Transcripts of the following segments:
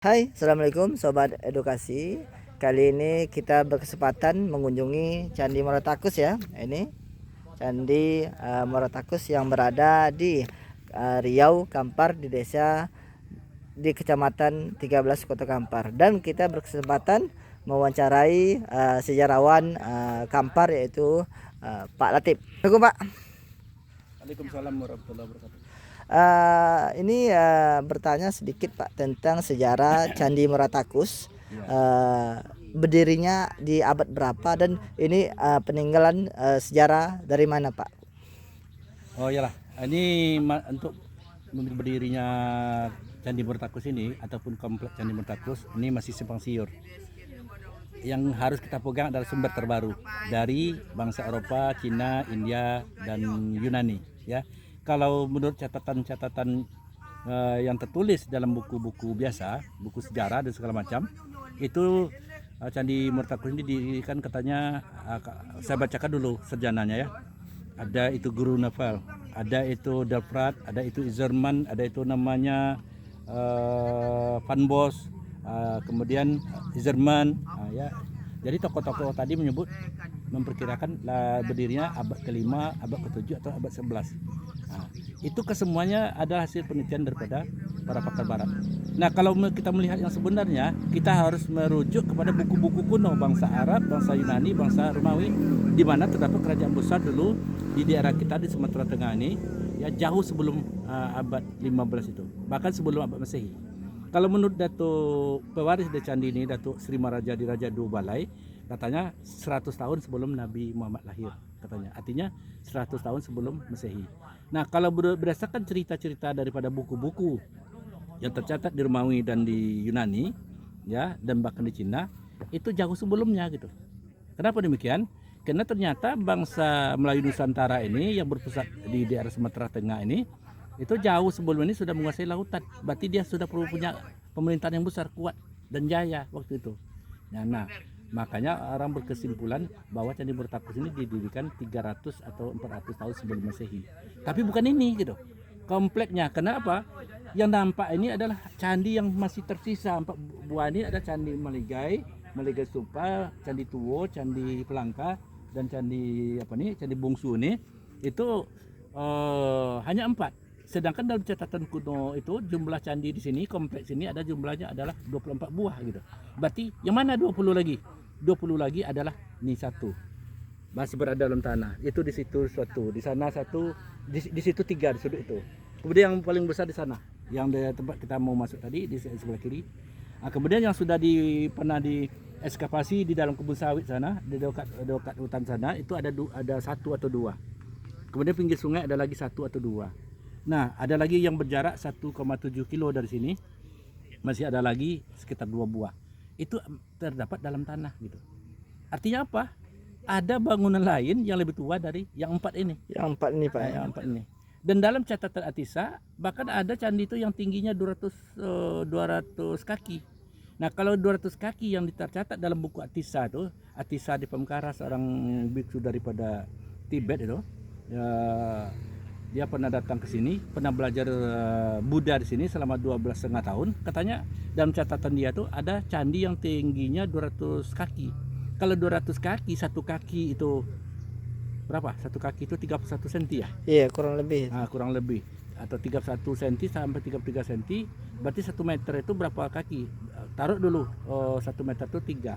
Hai, assalamualaikum sobat edukasi. Kali ini kita berkesempatan mengunjungi Candi Muaratakus ya. Ini Candi Muaratakus yang berada di Riau, Kampar, di desa di Kecamatan 13 Kota Kampar. Dan kita berkesempatan mewawancarai sejarawan Kampar yaitu Pak Latif. Assalamualaikum Pak. Waalaikumsalam warahmatullahi wabarakatuh. Ini bertanya sedikit Pak tentang sejarah Candi Muaratakus. Berdirinya di abad berapa dan ini peninggalan sejarah dari mana Pak? Oh iyalah, ini untuk berdirinya Candi Muaratakus ini ataupun kompleks Candi Muaratakus ini masih simpang siur. Yang harus kita pegang adalah sumber terbaru dari bangsa Eropa, Cina, India, dan Yunani. Ya, kalau menurut catatan-catatan yang tertulis dalam buku-buku biasa, buku sejarah dan segala macam, itu Candi Muaratakus ini didirikan katanya, saya bacakan dulu sejarahnya ya. Ada itu Guru Naval, ada itu Delprat, ada itu Izerman, ada itu namanya Van Bos, kemudian Izerman, ya. Jadi tokoh-tokoh tadi memperkirakan berdirinya abad ke-5, abad ke-7 atau abad 11. Nah, itu kesemuanya adalah hasil penelitian daripada para pakar barat. Nah, kalau kita melihat yang sebenarnya, kita harus merujuk kepada buku-buku kuno bangsa Arab, bangsa Yunani, bangsa Romawi, di mana terdapat kerajaan besar dulu di daerah kita di Sumatera Tengah ini, ya jauh sebelum abad 15 itu, bahkan sebelum abad Masehi. Kalau menurut Datuk pewaris dari candi ini, Datuk Sri Maharaja Diraja II Balai, katanya 100 tahun sebelum Nabi Muhammad lahir, katanya. Artinya 100 tahun sebelum Masehi. Nah, kalau berdasarkan cerita-cerita daripada buku-buku yang tercatat di Romawi dan di Yunani, ya, dan bahkan di Cina, itu jauh sebelumnya gitu. Kenapa demikian? Karena ternyata bangsa Melayu Nusantara ini yang berpusat di daerah Sumatera Tengah ini, itu jauh sebelum ini sudah menguasai lautan. Berarti dia sudah perlu punya pemerintahan yang besar, kuat dan jaya waktu itu. Nah, makanya orang berkesimpulan bahwa Candi Muaratakus ini didirikan 300 atau 400 tahun sebelum Masehi. Tapi bukan ini gitu. Kompleknya. Kenapa? Yang nampak ini adalah candi yang masih tersisa. 4 buah ini ada Candi Maligai, Maligai Stupa, Candi Tuwo, Candi Pelangka, dan Candi Candi Bungsu ini. Itu hanya 4. Sedangkan dalam catatan kuno itu jumlah candi di sini, kompleks ini ada jumlahnya adalah 24 buah gitu. Berarti yang mana 20 lagi? 20 lagi adalah ini satu. Masih berada dalam tanah. Itu di situ suatu, di sana satu, di situ 3 di sudut itu. Kemudian yang paling besar di sana, yang di tempat kita mau masuk tadi di sebelah kiri. Nah, kemudian yang sudah pernah di ekskavasi di dalam kebun sawit sana, di dekat hutan sana, itu ada 1 atau 2. Kemudian pinggir sungai ada lagi 1 atau 2. Nah, ada lagi yang berjarak 1,7 kilo dari sini, masih ada lagi sekitar 2 buah. Itu terdapat dalam tanah gitu. Artinya apa? Ada bangunan lain yang lebih tua dari yang 4 ini. Yang 4 ini Pak. Yang 4 ini. Dan dalam catatan Atisa, bahkan ada candi itu yang tingginya 200 kaki. Nah, kalau 200 kaki yang tercatat dalam buku Atisa itu, Atisa Dipamkara, seorang biksu daripada Tibet itu, dia pernah datang ke sini, pernah belajar Buddha di sini selama 12,5 tahun. Katanya dalam catatan dia tuh ada candi yang tingginya 200 kaki. Kalau 200 kaki, 1 kaki itu berapa? 1 kaki itu 31 cm ya? Iya, kurang lebih. Nah, kurang lebih. Atau 31 cm sampai 33 cm. Berarti 1 meter itu berapa kaki? Taruh dulu 1 meter itu 3.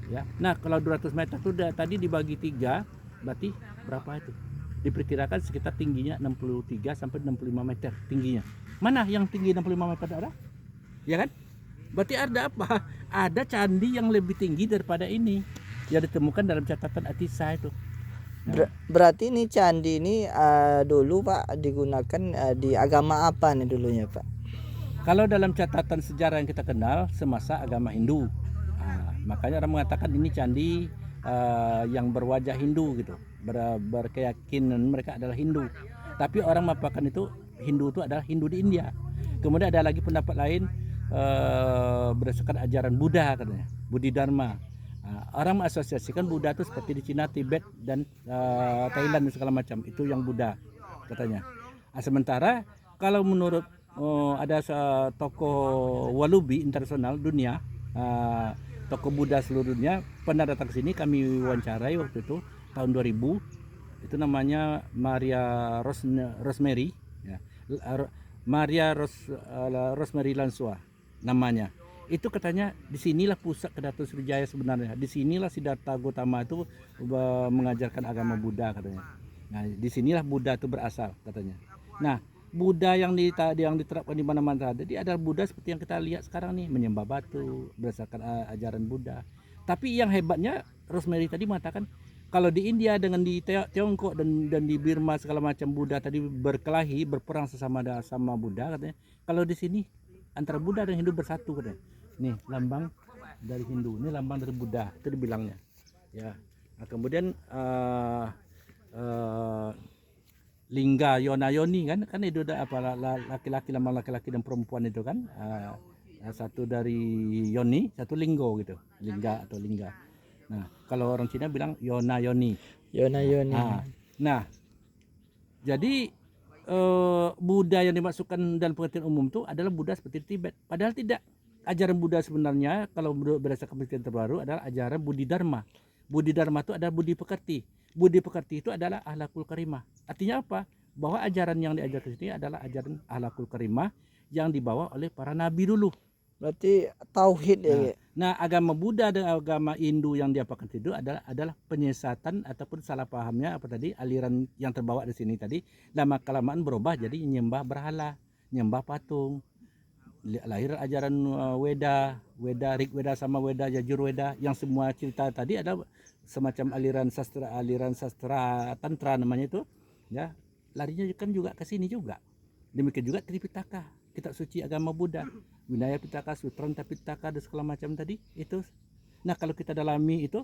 Ya. Nah, kalau 200 meter itu tadi dibagi 3, berarti berapa itu? Diperkirakan sekitar tingginya 63 sampai 65 meter tingginya. Mana yang tinggi 65 meter ada? Ya kan? Berarti ada apa? Ada candi yang lebih tinggi daripada ini yang ditemukan dalam catatan Atisa itu. Nah, Berarti ini candi ini dulu Pak digunakan di agama apa nih dulunya Pak? kalau dalam catatan sejarah yang kita kenal semasa agama Hindu. Makanya orang mengatakan ini candi yang berwajah Hindu gitu, berkeyakinan mereka adalah Hindu. Tapi orang merupakan itu Hindu itu adalah Hindu di India. Kemudian ada lagi pendapat lain berdasarkan ajaran Buddha katanya, Bodhidharma. Orang mengasosiasikan Buddha itu seperti di Cina, Tibet, dan Thailand dan segala macam. Itu yang Buddha katanya. Sementara kalau menurut ada tokoh Walubi internasional dunia, tokoh Buddha seluruh dunia pernah datang ke sini. Kami wawancarai waktu itu tahun 2000. Itu namanya Maria Rosemary, ya. Rosemary Lansua namanya. Itu katanya disinilah pusat Kedaton Sriwijaya sebenarnya. Disinilah Siddhartha Gautama itu mengajarkan agama Buddha katanya. Nah, disinilah Buddha itu berasal katanya. Nah, Buddha yang diterapkan di mana-mana tadi adalah Buddha seperti yang kita lihat sekarang nih, menyembah batu berdasarkan ajaran Buddha. Tapi yang hebatnya Rosemary tadi mengatakan kalau di India dengan di Tiongkok dan di Burma segala macam Buddha tadi berkelahi, berperang sama Buddha katanya. Kalau di sini antara Buddha dan Hindu bersatu katanya. Nih lambang dari Hindu, ini lambang dari Buddha, itu dibilangnya. Ya. Nah, kemudian lingga Yona-Yoni kan itu ada apa laki-laki, lambang laki-laki dan perempuan itu kan. Satu dari Yoni, satu Linggo gitu. Lingga atau Lingga. Nah, kalau orang Cina bilang Yona-Yoni. Yona-Yoni. Nah, jadi Buddha yang dimasukkan dalam pengertian umum itu adalah Buddha seperti Tibet. Padahal tidak. Ajaran Buddha sebenarnya kalau berdasarkan penelitian terbaru adalah ajaran Budi Dharma. Budi Dharma itu adalah budi pekerti. Budi pekerti itu adalah akhlakul karimah. Artinya apa? Bahwa ajaran yang diajarkan sini adalah ajaran akhlakul karimah yang dibawa oleh para nabi dulu. Berarti tauhid ya. Nah, agama Buddha dan agama Hindu yang diapakan itu adalah penyesatan ataupun salah pahamnya apa tadi, aliran yang terbawa di sini tadi lama kelamaan berubah jadi nyembah berhala, nyembah patung. Lahir ajaran Weda, Rig Weda sama Weda, Yajur-Weda, yang semua cerita tadi adalah semacam aliran sastra tantra namanya itu, ya. Larinya kan juga ke sini juga. Demikian juga Tripitaka, kitab suci agama Buddha, Vinaya Pitaka, Sutranta Pitaka dan segala macam tadi itu. Nah, kalau kita dalami itu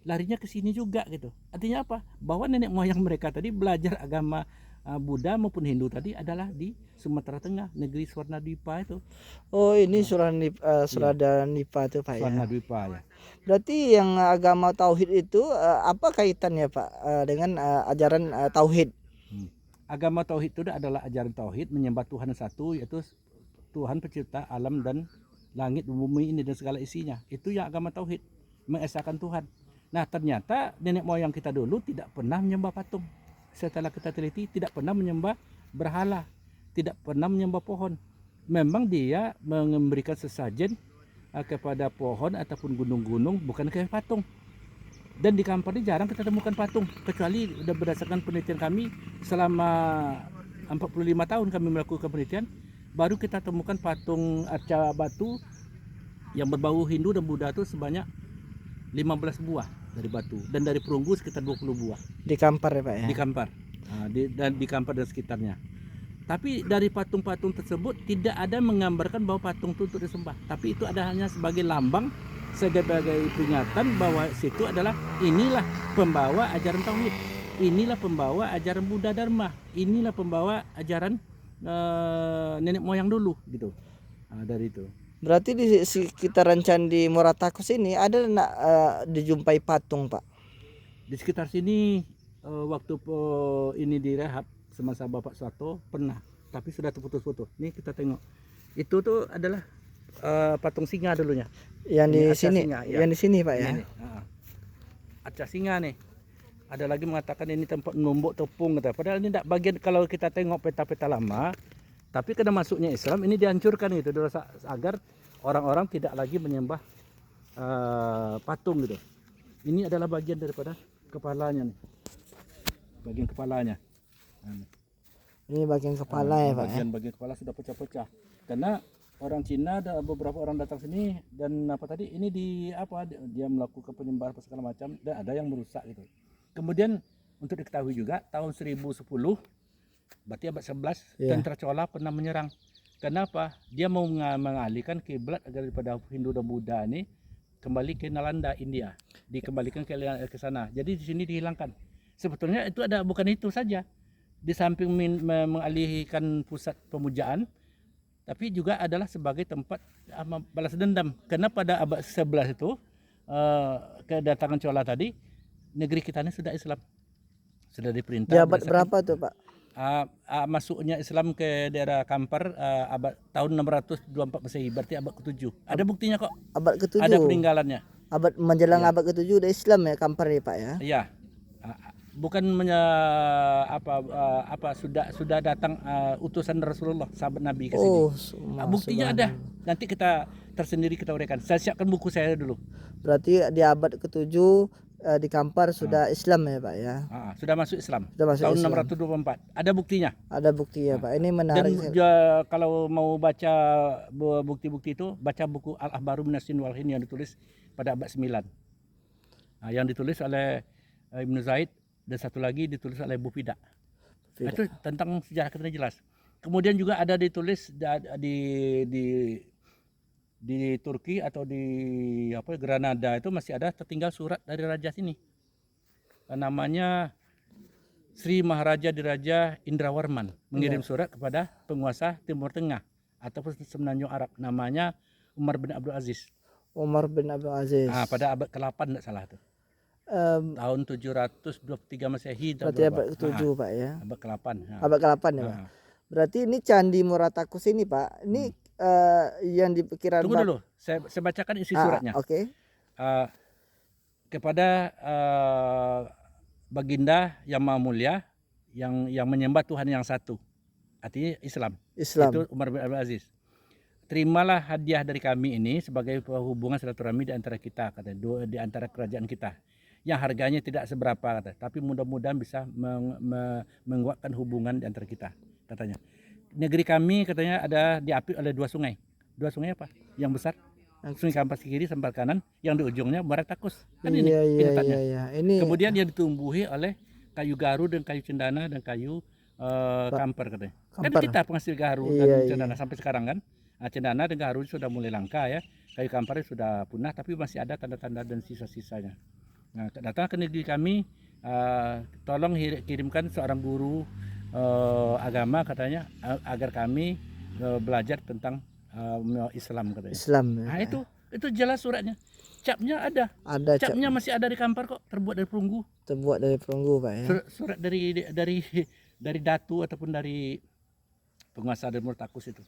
larinya ke sini juga gitu. Artinya apa? Bahwa nenek moyang mereka tadi belajar agama Buddha maupun Hindu tadi adalah di Sumatera Tengah, negeri Swarnadwipa itu. Oh, ini Swarnadwipa itu Pak ya. Swarnadwipa ya. Berarti yang agama tauhid itu apa kaitannya Pak dengan ajaran tauhid? Agama tauhid itu adalah ajaran tauhid menyembah Tuhan satu, yaitu Tuhan pencipta alam dan langit bumi ini dan segala isinya. Itu yang agama tauhid, mengesahkan Tuhan. Nah, ternyata nenek moyang kita dulu tidak pernah menyembah patung. Setelah kita teliti, tidak pernah menyembah berhala, tidak pernah menyembah pohon. Memang dia memberikan sesajen kepada pohon ataupun gunung-gunung, bukan kayak patung. Dan di Kampar ini jarang kita temukan patung, kecuali udah berdasarkan penelitian kami selama 45 tahun kami melakukan penelitian, baru kita temukan patung arca batu yang berbau Hindu dan Buddha itu sebanyak 15 buah dari batu, dan dari perunggu sekitar 20 buah. Di Kampar ya Pak ya? Di Kampar. Dan di Kampar dan sekitarnya. Tapi dari patung-patung tersebut tidak ada menggambarkan bahwa patung itu untuk disembah. Tapi itu ada hanya sebagai lambang, sebagai peringatan bahwa situ adalah inilah pembawa ajaran tauhid. Inilah pembawa ajaran Buddha Dharma. Inilah pembawa ajaran nenek moyang dulu gitu. Dari itu. Berarti di sekitaran Candi Moratakus ini ada dijumpai patung Pak? Di sekitar sini waktu ini direhab semasa Bapak Soeharto pernah, tapi sudah terputus-putus. Nih kita tengok, itu tuh adalah patung singa dulunya. Yang di sini, singa, ya. Yang di sini Pak ya. Arca singa nih. Ada lagi mengatakan ini tempat menumbuk tepung, gitu. Padahal ini tidak bagian, kalau kita tengok peta-peta lama. Tapi karena masuknya Islam ini dihancurkan itu agar orang-orang tidak lagi menyembah patung gitu. Ini adalah bagian daripada kepalanya nih. Bagian kepalanya. Ini bagian kepala ya Pak ya. Bagian kepala sudah pecah-pecah. Karena orang Cina ada beberapa orang datang sini dan ini dia melakukan penyembahan segala macam dan ada yang merusak gitu. Kemudian untuk diketahui juga tahun 1010 berarti abad 11 tentara Chola pernah menyerang. Kenapa? Dia mau mengalihkan kiblat agar daripada Hindu dan Buddha ini kembali ke Nalanda, India. Dikembalikan ke sana. Jadi di sini dihilangkan. Sebetulnya itu bukan itu saja. Di samping mengalihkan pusat pemujaan, tapi juga adalah sebagai tempat balas dendam. Karena pada abad 11 itu kedatangan Chola tadi, negeri kita ini sudah Islam. Sudah diperintah. Di abad berapa tuh Pak? masuknya Islam ke daerah Kampar abad tahun 624 Masehi, berarti abad ke-7. Ada buktinya kok. Abad ke-7. Ada peninggalannya. Abad menjelang Iya. abad ke-7 udah Islam ya Kampar ya Pak ya. Iya. Bukan sudah datang utusan Rasulullah sahabat Nabi ke sini. Oh, Buktinya ada. Nanti kita tersendiri kita uraikan. Saya siapkan buku saya dulu. Berarti di abad ke-7 di Kampar sudah Islam ya Pak ya. Sudah masuk Islam. Sudah masuk tahun Islam. 624. Ada buktinya. Ada buktinya Pak. Ini Dan menarik. kalau mau baca bukti-bukti itu, baca buku Al-Ahbaru Minasin wal Hin yang ditulis pada abad 9. Yang ditulis oleh Ibnu Zaid, dan satu lagi ditulis oleh Bu Fida. Itu tentang sejarah kita jelas. Kemudian juga ada ditulis di Turki atau di Granada itu masih ada tertinggal surat dari raja sini. Namanya Sri Maharaja Diraja Indrawarman mengirim surat kepada penguasa Timur Tengah ataupun semenanjung Arab, namanya Umar bin Abdul Aziz. Umar bin Abdul Aziz. Pada abad ke-8 enggak salah tuh. Tahun 723 Masehi. Berarti abad ke-7 Pak ya. Abad ke-8. Abad ke-8 ya Pak. Berarti ini Candi Muratakus ini Pak. Ini yang dipikiran. Tunggu dulu, saya bacakan isi suratnya. Oke. Kepada Baginda yang Maha Mulia, yang menyembah Tuhan yang satu, artinya Islam. Itu Umar bin Abdul Aziz. Terimalah hadiah dari kami ini sebagai hubungan silaturahmi di antara kita, katanya, di antara kerajaan kita, yang harganya tidak seberapa, kata, tapi mudah-mudahan bisa menguatkan hubungan di antara kita, katanya. Negeri kami, katanya, ada diapit oleh dua sungai. Dua sungai apa? Yang besar, Sungai Kampar kiri, Sampar kanan, yang di ujungnya Muratakus. Kan ini letaknya. Ini kemudian dia ditumbuhi oleh kayu garu dan kayu cendana dan kayu Kampar, katanya. Kan kita penghasil garu dan cendana sampai sekarang kan. Cendana dan garu sudah mulai langka ya. Kayu Kampar sudah punah, tapi masih ada tanda-tanda dan sisa-sisanya. Nah, datang ke negeri kami, tolong kirimkan seorang guru agama, katanya, agar kami belajar tentang Islam, katanya. Islam. Ya. Nah, itu jelas suratnya. Capnya ada. Capnya masih ada di Kampar kok, terbuat dari perunggu. Terbuat dari perunggu, Pak ya. Surat dari datu ataupun dari penguasa Muratakus itu.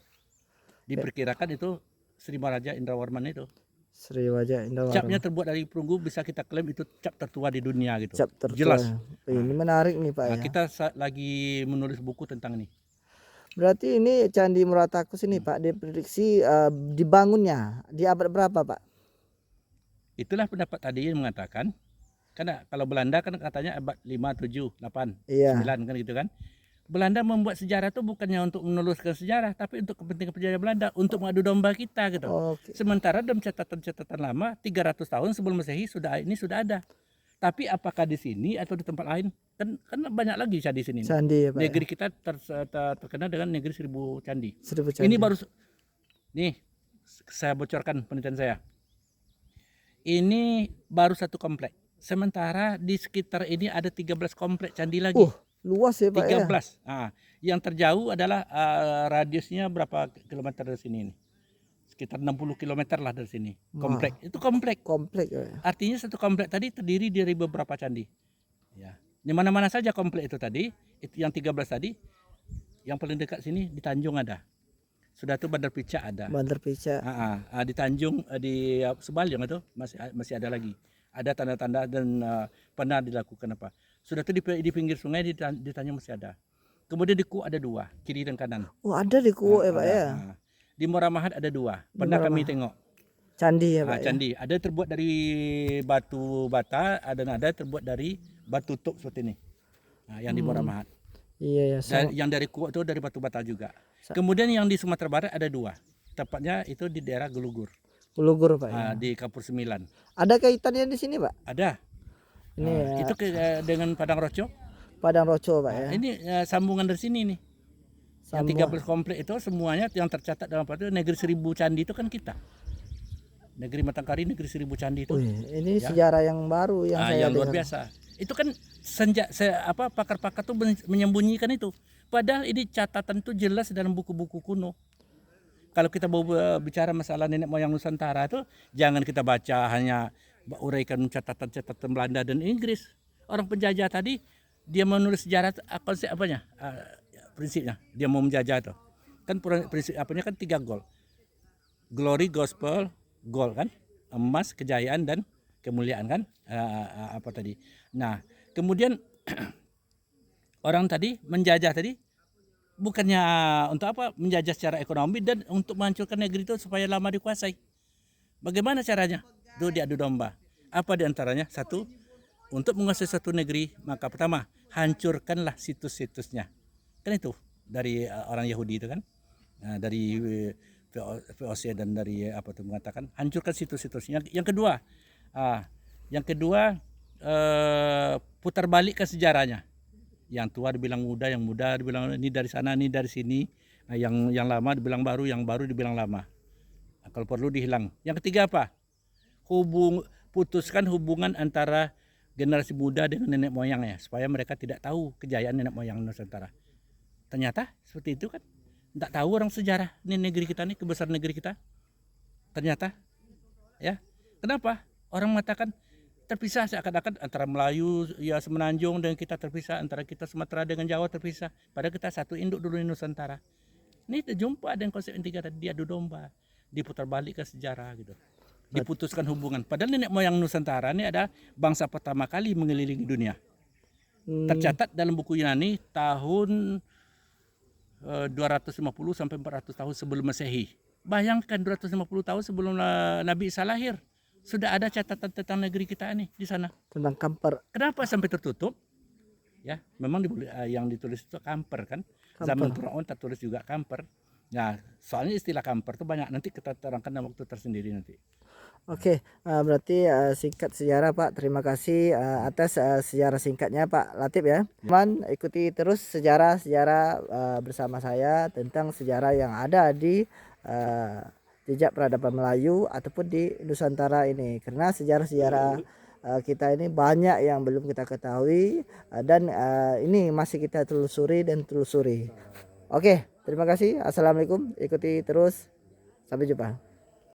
Diperkirakan itu Sri Maharaja Indrawarman itu. Sri Maharaja Indrawarman. Capnya terbuat dari perunggu, bisa kita klaim itu cap tertua di dunia gitu. Cap tertua. Jelas. Ini menarik nih Pak ya. Kita lagi menulis buku tentang ini. Berarti ini Candi Muratakus ini Pak diprediksi dibangunnya di abad berapa Pak? Itulah pendapat tadi yang mengatakan, karena kalau Belanda kan katanya abad 5, 7, 8, 9 kan gitu kan. Belanda membuat sejarah itu bukannya untuk meneluskan sejarah, tapi untuk kepentingan penjajah Belanda, untuk mengadu domba kita gitu. Sementara dalam catatan-catatan lama 300 tahun sebelum Masehi sudah ada. Tapi apakah di sini atau di tempat lain? Kan banyak lagi candi di sini. Candi, ya, Pak, negeri kita terkenal dengan negeri 1000 candi. 1000 candi. Ini baru saya bocorkan penelitian saya. Ini baru satu komplek. Sementara di sekitar ini ada 13 komplek candi lagi. Luas ya Pak 13. Ya? Nah, yang terjauh adalah radiusnya berapa kilometer dari sini ini? Sekitar 60 km lah dari sini. Komplek. Itu komplek. Komplek ya. Artinya satu komplek tadi terdiri dari beberapa candi. Ya. Di mana-mana saja komplek itu tadi, itu yang 13 tadi. Yang paling dekat sini di Tanjung ada. Sudah itu Bandar Pica ada. Bandar Pica. Di Tanjung di Sebalyang itu masih ada lagi. Ada tanda-tanda dan pernah dilakukan apa. Sudah itu di pinggir sungai di Tanjung masih ada. Kemudian di Kuok ada 2, kiri dan kanan. Oh, ada di Kuok ya Pak ya. Di Muara Mahat ada 2. Pernah kami tengok. Candi ya Pak. Candi. Ada terbuat dari batu bata, ada terbuat dari batu tuk seperti ini. Yang di Muara Mahat. Iya ya. Dan yang dari Kuok itu dari batu bata juga. Kemudian yang di Sumatera Barat ada 2. Tepatnya itu di daerah Gelugur. Gelugur Pak ya. Di Kapur 9. Ada kaitannya di sini Pak? Ada. Ini itu dengan Padang Roco. Padang Roco Pak ya. Ini sambungan dari sini nih. Yang 13 komplek itu semuanya yang tercatat dalam itu negeri 1000 candi itu kan kita. Negeri Matangkari, negeri 1000 candi itu. Ini ya. Sejarah yang baru yang saya yang luar biasa. Itu kan pakar-pakar tuh menyembunyikan itu. Padahal ini catatan itu jelas dalam buku-buku kuno. Kalau kita mau bicara masalah nenek moyang Nusantara itu jangan kita baca hanya uraikan catatan-catatan Belanda dan Inggris. Orang penjajah tadi dia menulis sejarah konsep apanya? prinsipnya dia mau menjajah tuh. Kan prinsip apanya kan 3 goal. Glory, gospel, gold kan, emas, kejayaan dan kemuliaan kan, apa tadi. Nah, kemudian orang tadi menjajah tadi bukannya untuk apa, menjajah secara ekonomi dan untuk menghancurkan negeri itu supaya lama dikuasai. Bagaimana caranya? Itu diadu domba. Apa diantaranya? Satu, untuk menguasai suatu negeri, maka pertama hancurkanlah situs-situsnya. Kan itu dari orang Yahudi itu kan, dari VOC dan dari apa tuh mengatakan hancurkan situs-situsnya. Yang kedua putar balik ke sejarahnya. Yang tua dibilang muda, yang muda dibilang ini dari sana, ini dari sini. Nah, yang lama dibilang baru, yang baru dibilang lama. Nah, kalau perlu dihilang. Yang ketiga apa? Putuskan hubungan antara generasi muda dengan nenek moyangnya supaya mereka tidak tahu kejayaan nenek moyang Nusantara. Ternyata seperti itu kan. Tidak tahu orang sejarah ini negeri kita nih, kebesaran negeri kita. Ternyata ya. Kenapa? Orang mengatakan terpisah seakan-akan antara Melayu ya semenanjung dan kita terpisah, antara kita Sumatera dengan Jawa terpisah. Padahal kita satu induk dulu di Nusantara. Ini terjumpa dengan konsep yang tiga tadi, diadu domba, diputar balik ke sejarah gitu. Diputuskan hubungan. Padahal nenek moyang Nusantara ini ada bangsa pertama kali mengelilingi dunia. Tercatat dalam buku Yunani tahun 250 sampai 400 tahun sebelum Masehi. Bayangkan 250 tahun sebelum Nabi Isa lahir sudah ada catatan tentang negeri kita ini di sana. Tentang Kamper. Kenapa sampai tertutup? Ya, memang yang ditulis itu Kamper kan. Zaman Firaun tertulis juga Kamper. Nah, soalnya istilah Kamper itu banyak, nanti kita terangkan dalam waktu tersendiri nanti. Oke, berarti singkat sejarah Pak. Terima kasih atas sejarah singkatnya Pak Latif ya. Teman ikuti terus sejarah-sejarah bersama saya tentang sejarah yang ada di jejak peradaban Melayu ataupun di Nusantara ini. Karena sejarah-sejarah kita ini banyak yang belum kita ketahui dan ini masih kita telusuri dan telusuri. Oke, terima kasih. Assalamualaikum. Ikuti terus. Sampai jumpa.